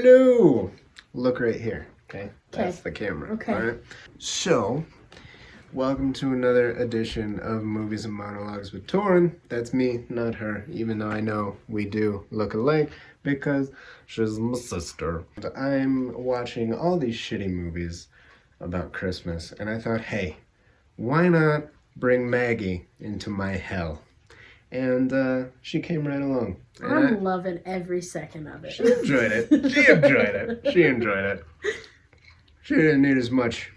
Hello! Look right here, okay? That's the camera. Okay. All right. So, welcome to another edition of Movies and Monologues with Taurean. That's me, not her, even though I know we do look alike because she's my sister. I'm watching all these shitty movies about Christmas, and I thought, hey, why not bring Maggie into my hell? And she came right along. And I'm loving every second of it. She enjoyed it. She enjoyed it. She didn't need as much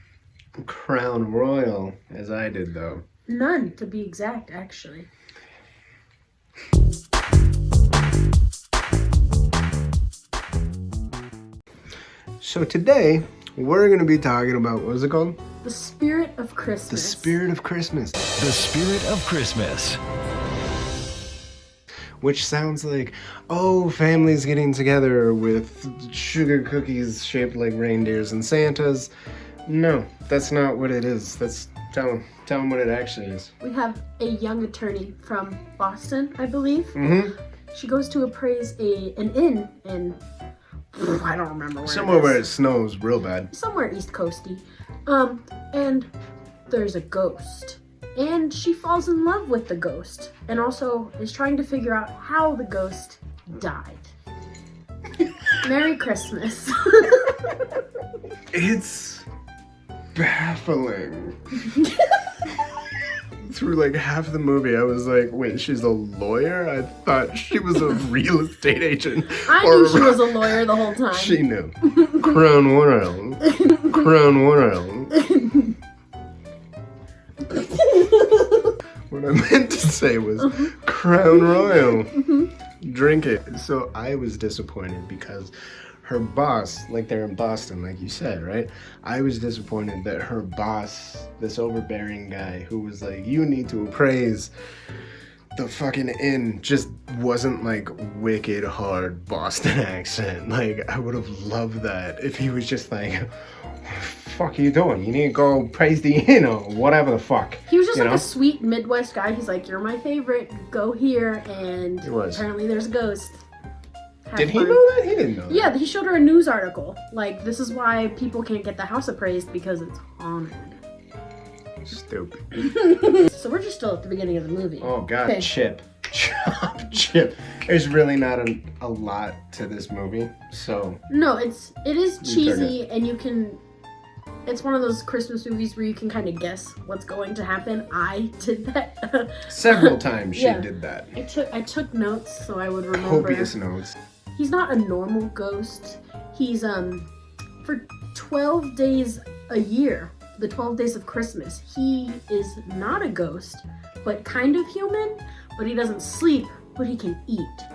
Crown Royal as I did, though. None, to be exact, actually. So today, we're going to be talking about, what is it called? The Spirit of Christmas. The Spirit of Christmas. The Spirit of Christmas. Which sounds like, oh, families getting together with sugar cookies shaped like reindeers and Santas. No, that's not what it is. Tell them what it actually is. We have a young attorney from Boston, I believe. Mm-hmm. She goes to appraise an inn in, I don't remember where Somewhere it is. where it snows real bad. Somewhere East Coasty. And there's a ghost. And she falls in love with the ghost. And also is trying to figure out how the ghost died. Merry Christmas. It's baffling. Through like half the movie, I was like, wait, she's a lawyer? I thought she was a real estate agent. I knew she was a lawyer the whole time. She knew. Crown Royal. Crown Royal. What I meant to say was Crown Royal. Drink it. So I was disappointed because her boss, like they're in Boston, like you said, right? I was disappointed that her boss, this overbearing guy who was like, you need to appraise the fucking inn, just wasn't like wicked hard Boston accent. Like, I would have loved that if he was just like, what the fuck are you doing? You need to go praise the inn or whatever the fuck. He was just like a sweet Midwest guy. He's like, you're my favorite. Go here. And apparently there's a ghost. Did he know that? He didn't know that. Yeah, he showed her a news article. Like, this is why people can't get the house appraised because it's haunted. Stupid. So we're just still at the beginning of the movie. Oh god, Okay. Chip. Chip. There's really not a lot to this movie, so... No, it is cheesy, and you can... It's one of those Christmas movies where you can kind of guess what's going to happen. I did that. Several times she Yeah. did that. I took notes so I would remember. Copious notes. He's not a normal ghost. He's, for 12 days a year, the 12 days of Christmas, he is not a ghost, but kind of human, but he doesn't sleep, but he can eat.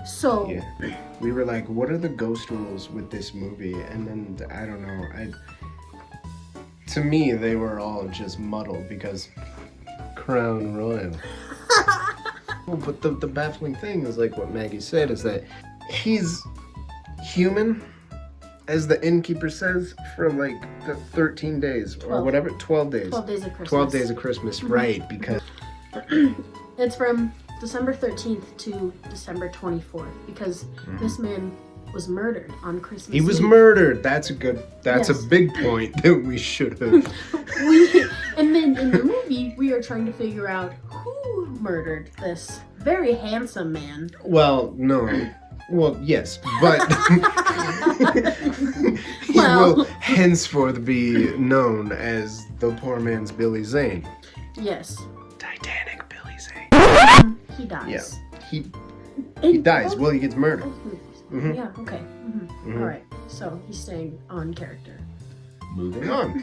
So... Yeah. We were like, what are the ghost rules with this movie? And then, I don't know, to me, they were all just muddled because Crown Royal. Well, but the baffling thing is like what Maggie said, is that he's human, as the innkeeper says, for like the 13 days or 12. whatever, 12 days. 12 days of Christmas. 12 days of Christmas, right, because... It's from December 13th to December 24th because this man was murdered on Christmas He was Eve. murdered. That's a big point that we should have. And then in the movie, we are trying to figure out who murdered this very handsome man. Well, no. Well, yes, but he Well. will henceforth be known as the poor man's Billy Zane. Yes. Titanic Billy Zane. He dies. Yeah, he dies. Well, he gets murdered. Mhm. Yeah, okay. Mhm. All right, so he's staying on character. Moving on.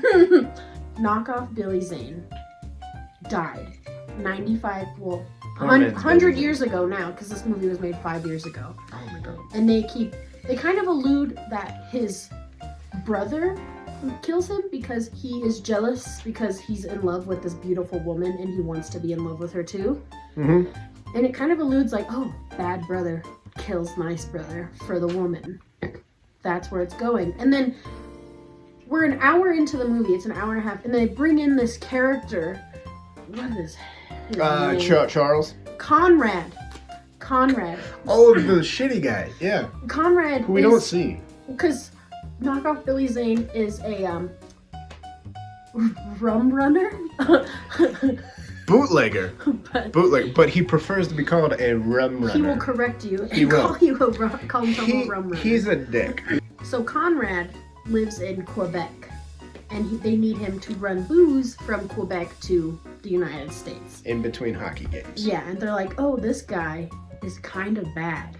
Knockoff Billy Zane died 95, well, Poor man's 100 Billy Zane. years ago now, because this movie was made 5 years ago. Oh my god. And they kind of allude that his brother kills him because he is jealous because he's in love with this beautiful woman and he wants to be in love with her too. Mm-hmm. And it kind of alludes like, oh, bad brother kills nice brother for the woman. That's where it's going. And then we're an hour into the movie. It's an hour and a half. And they bring in this character. What is his name? Charles. Conrad. Conrad. Oh, the shitty guy. Yeah. Conrad. Who we don't see. Because knockoff Billy Zane is a rum runner. Bootlegger. But Bootlegger. But he prefers to be called a rum runner. he will correct you and He will. call himself a rum runner. He's a dick. So Conrad lives in Quebec, and they need him to run booze from Quebec to the United States. In between hockey games. Yeah, and they're like, oh, this guy is kind of bad.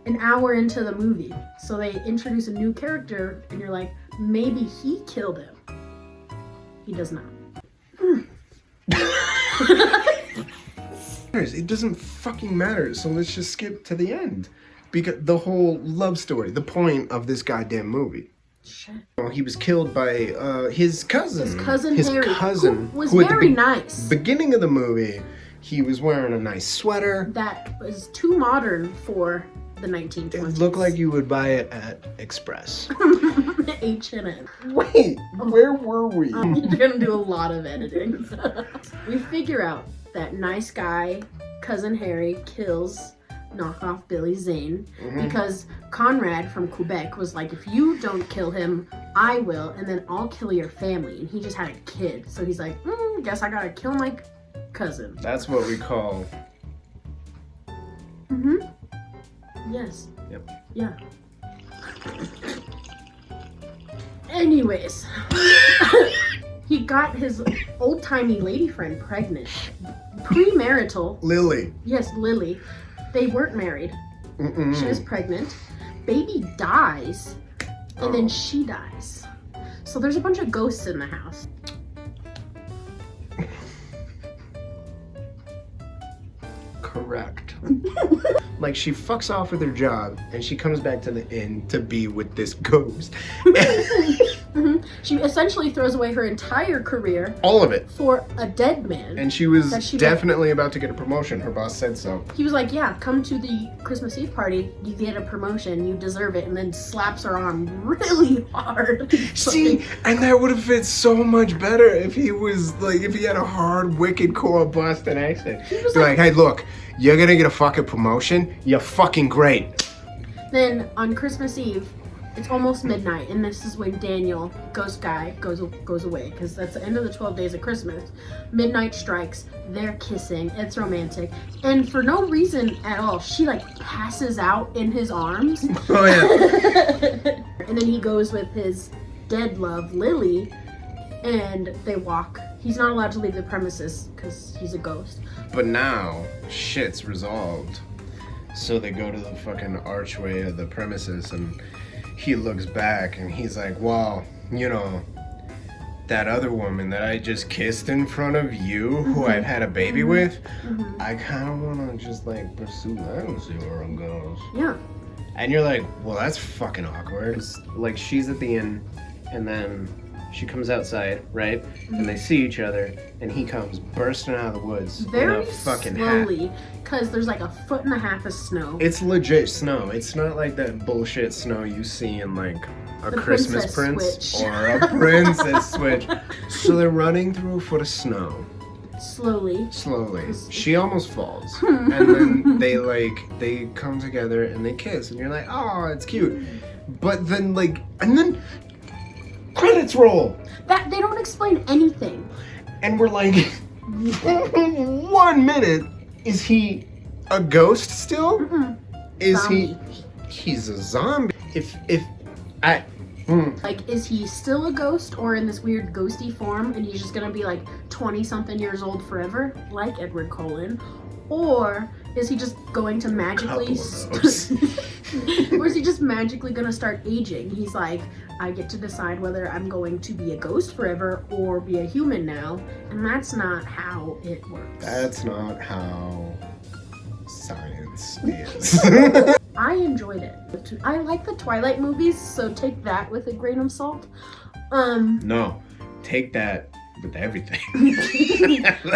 An hour into the movie. So they introduce a new character, and you're like, maybe he killed him. He does not. It doesn't fucking matter, so let's just skip to the end. Because the whole love story, the point of this goddamn movie. Shit. Well, he was killed by his cousin. His Harry, cousin, who was who at the very nice. Beginning of the movie, he was wearing a nice sweater. That was too modern for the 1920s. It looked like you would buy it at Express. H&M. Wait, where were we? You're gonna do a lot of editing. We figure out that nice guy, Cousin Harry, kills knockoff Billy Zane because Conrad from Quebec was like, if you don't kill him, I will, and then I'll kill your family. And he just had a kid, so he's like, guess I gotta kill my cousin. That's what we call... Yes. Yep. Yeah. Anyways, he got his old-timey lady friend pregnant. Premarital. Lily. Yes, Lily. They weren't married. She was pregnant. Baby dies. And then she dies. So there's a bunch of ghosts in the house. Correct. Like, she fucks off with her job and she comes back to the inn to be with this ghost. She essentially throws away her entire career. All of it. For a dead man. And she was that she definitely about to get a promotion. Her boss said so. He was like, yeah, come to the Christmas Eve party. You get a promotion. You deserve it. And then slaps her arm really hard. See, and that would have fit so much better if he was, like, if he had a hard, wicked core Boston accent. He was Be like, hey, look, you're gonna get a fucking promotion. You're fucking great. Then on Christmas Eve, it's almost midnight, and this is when Daniel, ghost guy, goes away, because that's the end of the 12 days of Christmas. Midnight strikes, they're kissing, it's romantic, and for no reason at all, she like passes out in his arms. Oh yeah. And then he goes with his dead love, Lily, and they walk. He's not allowed to leave the premises because he's a ghost. But now, shit's resolved. So they go to the fucking archway of the premises, and he looks back and he's like, well, you know, that other woman that I just kissed in front of you, who I've had a baby with, I kind of want to just like pursue that and see where it goes. Yeah. And you're like, well, that's fucking awkward. It's like, she's at the inn, and then she comes outside, right? And they see each other, and he comes bursting out of the woods Very in a fucking slowly, hat. because there's like 1.5 feet of snow. It's legit snow. It's not like that bullshit snow you see in like a The Christmas Princess Prince Switch. or a Princess Switch. So they're running through a foot of snow. Slowly. She almost falls. And then they come together and they kiss, and you're like, oh, it's cute. But then and then credits roll. That they don't explain anything. And we're like, 1 minute, is he a ghost still? Is Zombie. he's a zombie. Like, is he still a ghost or in this weird ghosty form and he's just gonna be like 20-something years old forever, like Edward Cullen? Or is he just going to magically... or is he just magically gonna start aging? He's like, I get to decide whether I'm going to be a ghost forever or be a human now. And that's not how it works. That's not how science is. I enjoyed it. I like the Twilight movies, so take that with a grain of salt. No, take that with everything.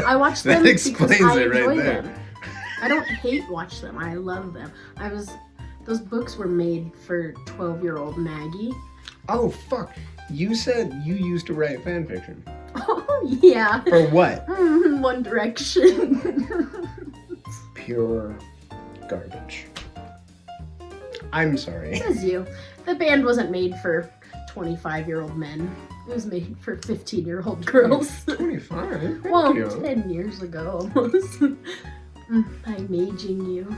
I watched them that because explains I it right enjoy there. them. I don't hate watch them. I love them. Those books were made for 12-year-old Maggie. Oh fuck! You said you used to write fan fiction. Oh yeah. For what? One Direction. Pure garbage. I'm sorry. Says you. The band wasn't made for 25-year-old men. It was made for 15-year-old girls. 25? Thank Well, you. 10 years ago almost. I'm aging you.